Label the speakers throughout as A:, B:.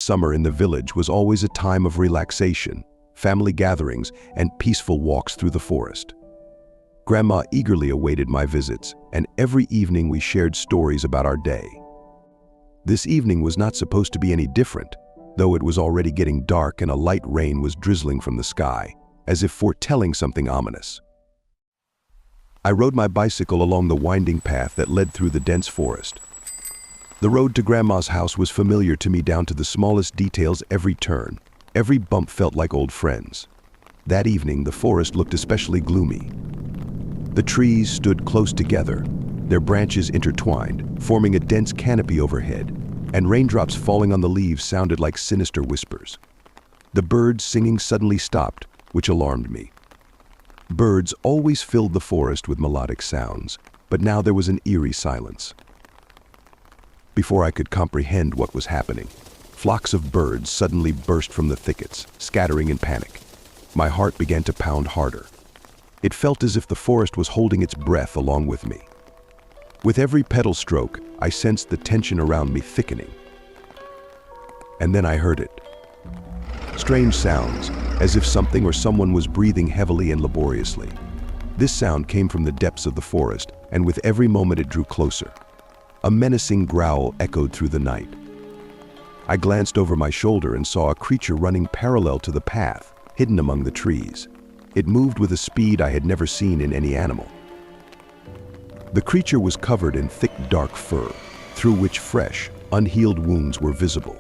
A: Summer in the village was always a time of relaxation, family gatherings, and peaceful walks through the forest. Grandma eagerly awaited my visits, and every evening we shared stories about our day. This evening was not supposed to be any different, though it was already getting dark and a light rain was drizzling from the sky, as if foretelling something ominous. I rode my bicycle along the winding path that led through the dense forest. The road to Grandma's house was familiar to me down to the smallest details. Every turn, every bump felt like old friends. That evening, the forest looked especially gloomy. The trees stood close together, their branches intertwined, forming a dense canopy overhead, and raindrops falling on the leaves sounded like sinister whispers. The birds singing suddenly stopped, which alarmed me. Birds always filled the forest with melodic sounds, but now there was an eerie silence. Before I could comprehend what was happening, flocks of birds suddenly burst from the thickets, scattering in panic. My heart began to pound harder. It felt as if the forest was holding its breath along with me. With every pedal stroke, I sensed the tension around me thickening. And then I heard it. Strange sounds, as if something or someone was breathing heavily and laboriously. This sound came from the depths of the forest, and with every moment it drew closer. A menacing growl echoed through the night. I glanced over my shoulder and saw a creature running parallel to the path, hidden among the trees. It moved with a speed I had never seen in any animal. The creature was covered in thick, dark fur, through which fresh, unhealed wounds were visible.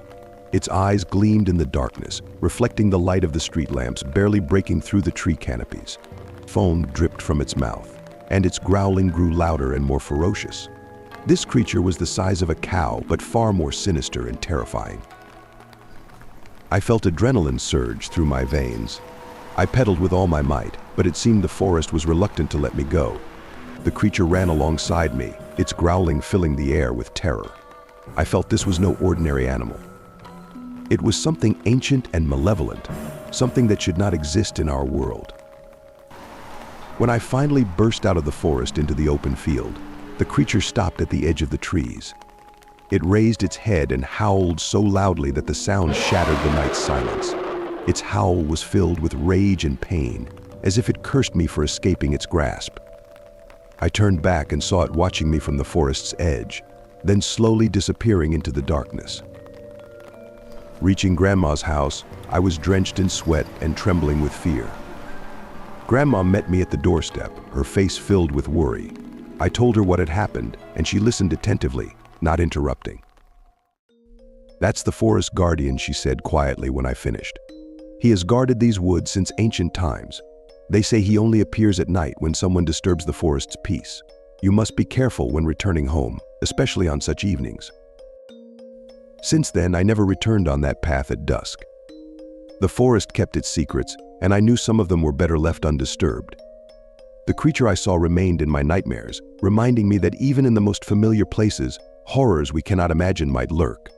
A: Its eyes gleamed in the darkness, reflecting the light of the street lamps barely breaking through the tree canopies. Foam dripped from its mouth, and its growling grew louder and more ferocious. This creature was the size of a cow, but far more sinister and terrifying. I felt adrenaline surge through my veins. I pedaled with all my might, but it seemed the forest was reluctant to let me go. The creature ran alongside me, its growling filling the air with terror. I felt this was no ordinary animal. It was something ancient and malevolent, something that should not exist in our world. When I finally burst out of the forest into the open field, the creature stopped at the edge of the trees. It raised its head and howled so loudly that the sound shattered the night's silence. Its howl was filled with rage and pain, as if it cursed me for escaping its grasp. I turned back and saw it watching me from the forest's edge, then slowly disappearing into the darkness. Reaching Grandma's house, I was drenched in sweat and trembling with fear. Grandma met me at the doorstep, her face filled with worry. I told her what had happened, and she listened attentively, not interrupting. "That's the forest guardian," she said quietly when I finished. "He has guarded these woods since ancient times. They say he only appears at night when someone disturbs the forest's peace. You must be careful when returning home, especially on such evenings." Since then, I never returned on that path at dusk. The forest kept its secrets, and I knew some of them were better left undisturbed. The creature I saw remained in my nightmares, reminding me that even in the most familiar places, horrors we cannot imagine might lurk.